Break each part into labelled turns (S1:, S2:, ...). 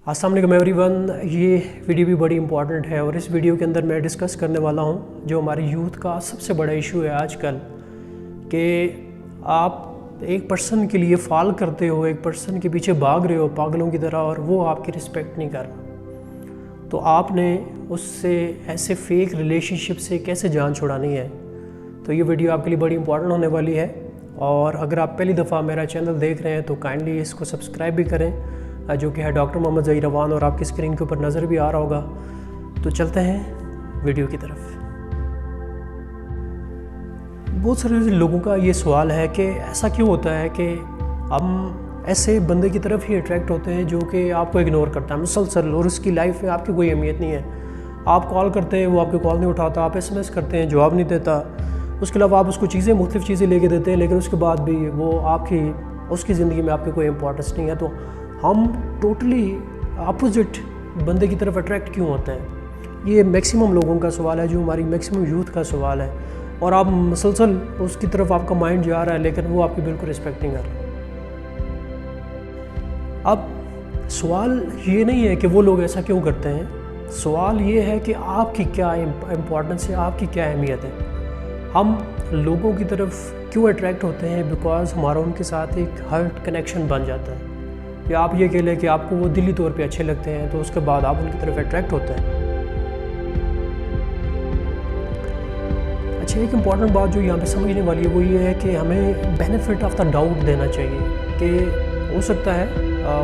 S1: अस्सलाम वालेकुम एवरीवन। ये वीडियो भी बड़ी इंपॉर्टेंट है और इस वीडियो के अंदर मैं डिस्कस करने वाला हूँ जो हमारी यूथ का सबसे बड़ा इशू है आजकल, कि आप एक पर्सन के लिए फॉल करते हो, एक पर्सन के पीछे भाग रहे हो पागलों की तरह और वो आपकी रिस्पेक्ट नहीं कर रहा, तो आपने उससे ऐसे फेक रिलेशनशिप से कैसे जान छुड़ानी है। तो ये वीडियो आपके लिए बड़ी इंपॉर्टेंट होने वाली है। और अगर आप पहली दफ़ा मेरा चैनल देख रहे हैं तो काइंडली इसको सब्सक्राइब भी करें, जो कि है डॉक्टर मोहम्मद ज़हीर रवान, और आपकी स्क्रीन के ऊपर नज़र भी आ रहा होगा। तो चलते हैं वीडियो की तरफ। बहुत सारे लोगों का ये सवाल है कि ऐसा क्यों होता है कि हम ऐसे बंदे की तरफ ही अट्रैक्ट होते हैं जो कि आपको इग्नोर करता है मुसलसल, और उसकी लाइफ में आपकी कोई अहमियत नहीं है। आप कॉल करते हैं, वो आपकी कॉल नहीं उठाता, आप SMS करते हैं, जवाब नहीं देता, उसके अलावा आप उसको मुख्तलिफ़ चीज़ें लेके देते हैं, लेकिन उसके बाद भी वो उसकी ज़िंदगी में आपकी कोई इंपॉर्टेंस नहीं है। तो हम टोटली अपोजिट बंदे की तरफ अट्रैक्ट क्यों होते हैं? ये मैक्सिमम लोगों का सवाल है, जो हमारी मैक्सिमम यूथ का सवाल है। और आप मुसलसल उसकी तरफ आपका माइंड जा रहा है, लेकिन वो आपकी बिल्कुल रिस्पेक्ट नहीं कर रहा। अब सवाल ये नहीं है कि वो लोग ऐसा क्यों करते हैं, सवाल ये है कि आपकी क्या इम्पोर्टेंस है, आपकी क्या अहमियत है। हम लोगों की तरफ क्यों अट्रैक्ट होते हैं? बिकॉज हमारा उनके साथ एक हार्ट कनेक्शन बन जाता है, या आप ये कह लें कि आपको वो दिली तौर पे अच्छे लगते हैं, तो उसके बाद आप उनकी तरफ अट्रैक्ट होते हैं। अच्छा, एक इम्पॉर्टेंट बात जो यहाँ पे समझने वाली है वो ये है कि हमें बेनिफिट ऑफ द डाउट देना चाहिए कि हो सकता है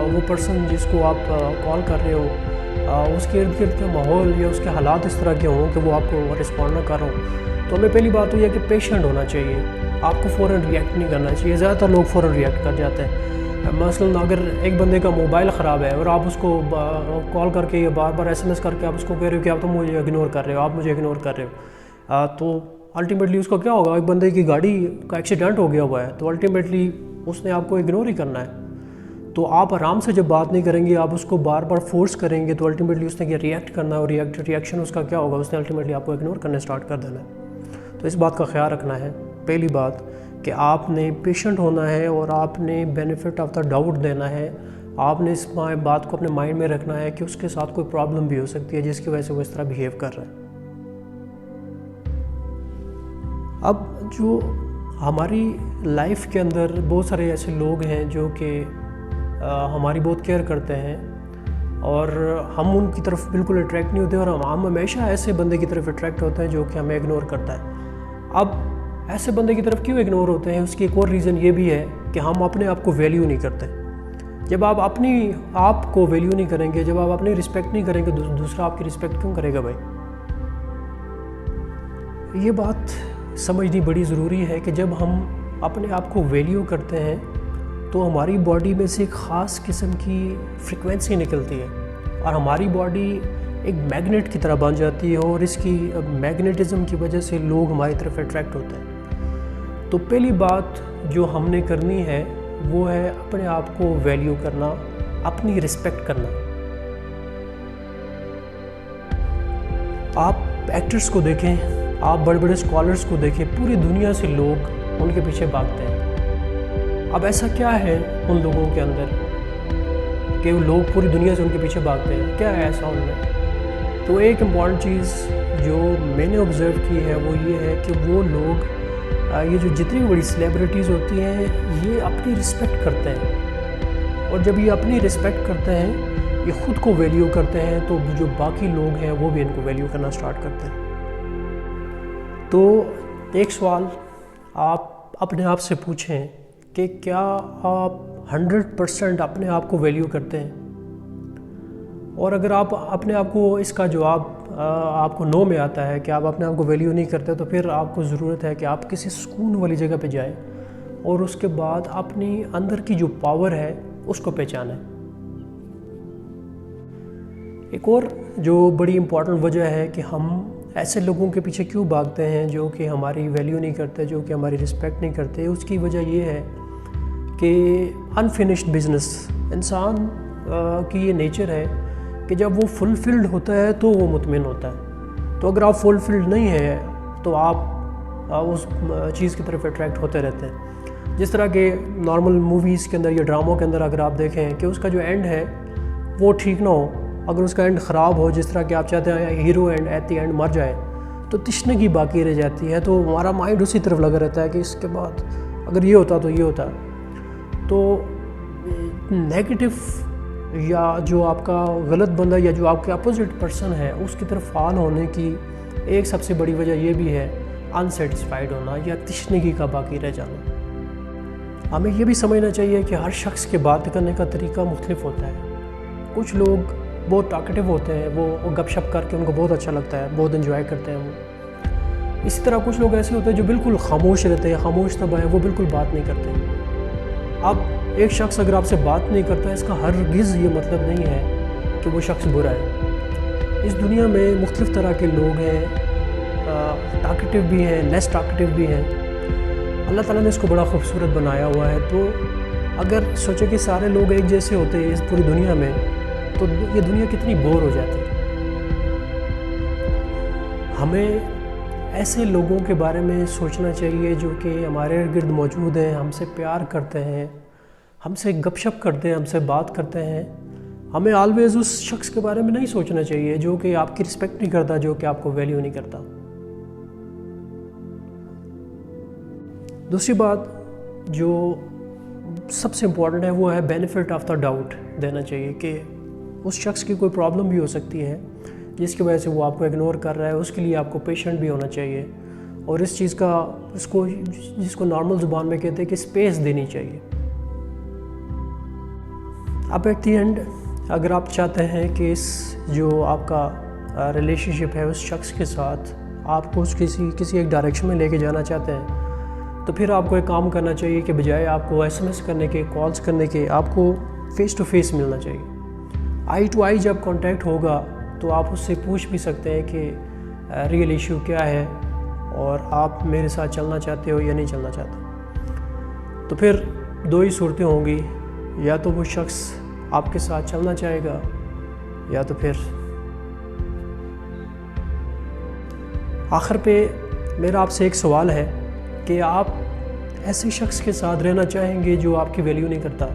S1: वो पर्सन जिसको आप कॉल कर रहे हो उसके इर्द गिर्द के माहौल या उसके हालात इस तरह के हों कि वो आपको रिस्पॉन्ड ना कर रहा हो। तो हमें पहली बात तो यह है कि पेशेंट होना चाहिए, आपको फ़ौरन रिएक्ट नहीं करना चाहिए। ज़्यादातर लोग फ़ौरन रिएक्ट कर जाते हैं। मसलन अगर एक बंदे का मोबाइल ख़राब है और आप उसको कॉल करके या बार बार SMS करके आप उसको कह रहे हो कि आप तो मुझे इग्नोर कर रहे हो, आप मुझे इग्नोर कर रहे हो, तो अल्टीमेटली उसको क्या होगा? एक बंदे की गाड़ी का एक्सीडेंट हो गया हुआ है, तो अल्टीमेटली उसने आपको इग्नोर ही करना है। तो आप आराम से जब बात नहीं करेंगे, आप उसको बार बार फोर्स करेंगे, तो अल्टीमेटली उसने क्या रिएक्ट करना है, और रिएक्शन उसका क्या होगा? उसने अल्टीमेटली आपको इग्नोर करने स्टार्ट कर देना है। तो इस बात का ख्याल रखना है पहली बात, कि आपने पेशेंट होना है और आपने बेनिफिट ऑफ द डाउट देना है। आपने इस बात को अपने माइंड में रखना है कि उसके साथ कोई प्रॉब्लम भी हो सकती है जिसकी वजह से वो इस तरह बिहेव कर रहा है। अब जो हमारी लाइफ के अंदर बहुत सारे ऐसे लोग हैं जो कि हमारी बहुत केयर करते हैं और हम उनकी तरफ बिल्कुल अट्रैक्ट नहीं होते, और हम हमेशा ऐसे बंदे की तरफ अट्रैक्ट होते हैं जो कि हमें इग्नोर करता है। अब ऐसे बंदे की तरफ क्यों इग्नोर होते हैं, उसकी एक और रीज़न ये भी है कि हम अपने आप को वैल्यू नहीं करते। जब आप अपनी आप को वैल्यू नहीं करेंगे, जब आप अपनी रिस्पेक्ट नहीं करेंगे, दूसरा आपकी रिस्पेक्ट क्यों करेगा भाई? ये बात समझनी बड़ी ज़रूरी है कि जब हम अपने आप को वैल्यू करते हैं तो हमारी बॉडी में से एक ख़ास किस्म की फ्रिक्वेंसी निकलती है और हमारी बॉडी एक मैग्नेट की तरह बन जाती है, और इसकी मैग्नेटिज़म की वजह से लोग हमारी तरफ अट्रैक्ट होते हैं। तो पहली बात जो हमने करनी है वो है अपने आप को वैल्यू करना, अपनी रिस्पेक्ट करना। आप एक्टर्स को देखें, आप बड़े बड़े स्कॉलर्स को देखें, पूरी दुनिया से लोग उनके पीछे भागते हैं। अब ऐसा क्या है उन लोगों के अंदर कि वो लोग पूरी दुनिया से उनके पीछे भागते हैं? क्या है ऐसा उनमें? तो एक इम्पॉर्टेंट चीज़ जो मैंने ऑब्ज़र्व की है वो ये है कि वो लोग, ये जो जितनी बड़ी सेलिब्रिटीज़ होती हैं, ये अपनी रिस्पेक्ट करते हैं, और जब ये अपनी रिस्पेक्ट करते हैं, ये ख़ुद को वैल्यू करते हैं, तो जो बाकी लोग हैं वो भी इनको वैल्यू करना स्टार्ट करते हैं। तो एक सवाल आप अपने आप से पूछें कि क्या आप 100% अपने आप को वैल्यू करते हैं? और अगर आप अपने आप को इसका जवाब आपको नो में आता है कि आप अपने आप को वैल्यू नहीं करते, तो फिर आपको ज़रूरत है कि आप किसी सुकून वाली जगह पे जाएं और उसके बाद अपनी अंदर की जो पावर है उसको पहचानें। एक और जो बड़ी इम्पॉर्टेंट वजह है कि हम ऐसे लोगों के पीछे क्यों भागते हैं जो कि हमारी वैल्यू नहीं करते, जो कि हमारी रिस्पेक्ट नहीं करते, उसकी वजह ये है कि अनफिनिश्ड बिजनेस। इंसान की ये नेचर है कि जब वो फुलफिल्ड होता है तो वो मुतमिन होता है। तो अगर आप फुलफिल्ड नहीं है तो आप उस चीज़ की तरफ अट्रैक्ट होते रहते हैं। जिस तरह के नॉर्मल मूवीज़ के अंदर या ड्रामों के अंदर अगर आप देखें कि उसका जो एंड है وہ ٹھیک نہ ہو، اگر اس کا اینڈ خراب ہو جس طرح کہ آپ چاہتے ہیں hero and at the end مر جائے، تو تشنگی باقی رہ جاتی ہے، تو ہمارا مائنڈ اسی طرف لگا رہتا ہے کہ اس کے بعد اگر یہ ہوتا تو یہ ہوتا۔ تو نیگیٹو یا جو آپ کا غلط بندہ یا جو آپ کے اپوزٹ پرسن ہے اس کی طرف فعال ہونے کی ایک سب سے بڑی وجہ یہ بھی ہے انسیٹسفائیڈ ہونا یا تشنگی کا باقی رہ جانا۔ ہمیں یہ بھی سمجھنا چاہیے کہ ہر شخص کے بات کرنے کا طریقہ مختلف ہوتا ہے۔ کچھ لوگ بہت ٹاکٹیو ہوتے ہیں، وہ گپ شپ کر کے ان کو بہت اچھا لگتا ہے، بہت انجوائے کرتے ہیں وہ۔ اسی طرح کچھ لوگ ایسے ہوتے ہیں جو بالکل خاموش رہتے ہیں، خاموش طبع ہے، وہ بالکل بات نہیں کرتے۔ اب ایک شخص اگر آپ سے بات نہیں کرتا ہے، اس کا ہرگز یہ مطلب نہیں ہے کہ وہ شخص برا ہے۔ اس دنیا میں مختلف طرح کے لوگ ہیں، ٹاکٹیو بھی ہیں، لیس ٹاکٹیو بھی ہیں۔ اللہ تعالیٰ نے اس کو بڑا خوبصورت بنایا ہوا ہے۔ تو اگر سوچے کہ سارے لوگ ایک جیسے ہوتے ہیں اس پوری دنیا میں، تو یہ دنیا کتنی بور ہو جاتی۔ ہمیں ایسے لوگوں کے بارے میں سوچنا چاہیے جو کہ ہمارے ارد گرد موجود ہیں، ہم سے پیار کرتے ہیں، ہم سے گپ شپ کرتے ہیں، ہم سے بات کرتے ہیں۔ ہمیں آلویز اس شخص کے بارے میں نہیں سوچنا چاہیے جو کہ آپ کی رسپیکٹ نہیں کرتا، جو کہ آپ کو ویلیو نہیں کرتا۔ دوسری بات جو سب سے امپورٹنٹ ہے وہ ہے بینیفٹ آف دا ڈاؤٹ دینا چاہیے، کہ اس شخص کی کوئی پرابلم بھی ہو سکتی ہے جس کی وجہ سے وہ آپ کو اگنور کر رہا ہے، اس کے لیے آپ کو پیشنٹ بھی ہونا چاہیے، اور اس چیز کا جس کو نارمل زبان میں کہتے ہیں کہ اسپیس دینی چاہیے۔ اب ایٹ دی اینڈ اگر آپ چاہتے ہیں کہ اس جو آپ کا ریلیشن شپ ہے اس شخص کے ساتھ آپ کو کسی ایک ڈائریکشن میں لے کے جانا چاہتے ہیں، تو پھر آپ کو ایک کام کرنا چاہیے کہ بجائے آپ کو ایس ایم ایس کرنے کے، کالز کرنے کے، آپ کو فیس ٹو فیس ملنا چاہیے۔ آئی ٹو آئی جب کانٹیکٹ ہوگا تو آپ اس سے پوچھ بھی سکتے ہیں کہ ریئل ایشو کیا ہے اور آپ میرے ساتھ چلنا چاہتے ہو یا نہیں چلنا چاہتے۔ تو پھر دو ہی صورتیں ہوں گی، یا تو وہ شخص آپ کے ساتھ چلنا چاہے گا یا تو پھر۔ آخر پہ میرا آپ سے ایک سوال ہے کہ آپ ایسے شخص کے ساتھ رہنا چاہیں گے جو آپ کی ویلیو نہیں کرتا،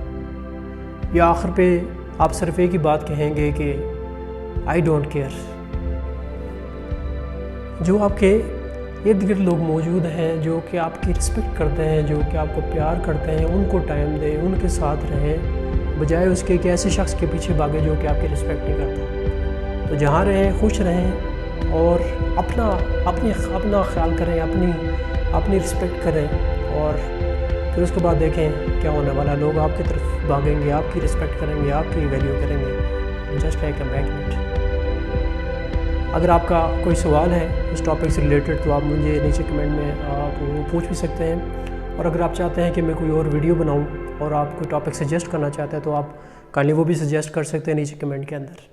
S1: یا آخر پہ آپ صرف ایک ہی بات کہیں گے کہ آئی ڈونٹ کیئر۔ جو آپ کے ارد گرد لوگ موجود ہیں جو کہ آپ کی رسپیکٹ کرتے ہیں، جو کہ آپ کو پیار کرتے ہیں، ان کو ٹائم دیں، ان کے ساتھ رہیں، بجائے اس کے کہ ایسے شخص کے پیچھے بھاگے جو کہ آپ کی رسپیکٹ نہیں کرتا۔ تو جہاں رہیں خوش رہیں اور اپنا خیال کریں، اپنی رسپیکٹ کریں، اور پھر اس کے بعد دیکھیں کیا ہونے والا۔ لوگ آپ کی طرف بھاگیں گے، آپ کی رسپیکٹ کریں گے، آپ کی ویلیو کریں گے، جسٹ لائک اے میگنیٹ۔ اگر آپ کا کوئی سوال ہے اس ٹاپک سے ریلیٹڈ تو آپ مجھے نیچے کمنٹ میں آپ پوچھ بھی سکتے ہیں، اور اگر آپ چاہتے ہیں کہ میں کوئی اور ویڈیو بناؤں اور آپ کوئی ٹاپک سجیسٹ کرنا چاہتے ہیں تو آپ کائنڈلی وہ بھی سجیسٹ کر سکتے ہیں نیچے کمنٹ کے اندر۔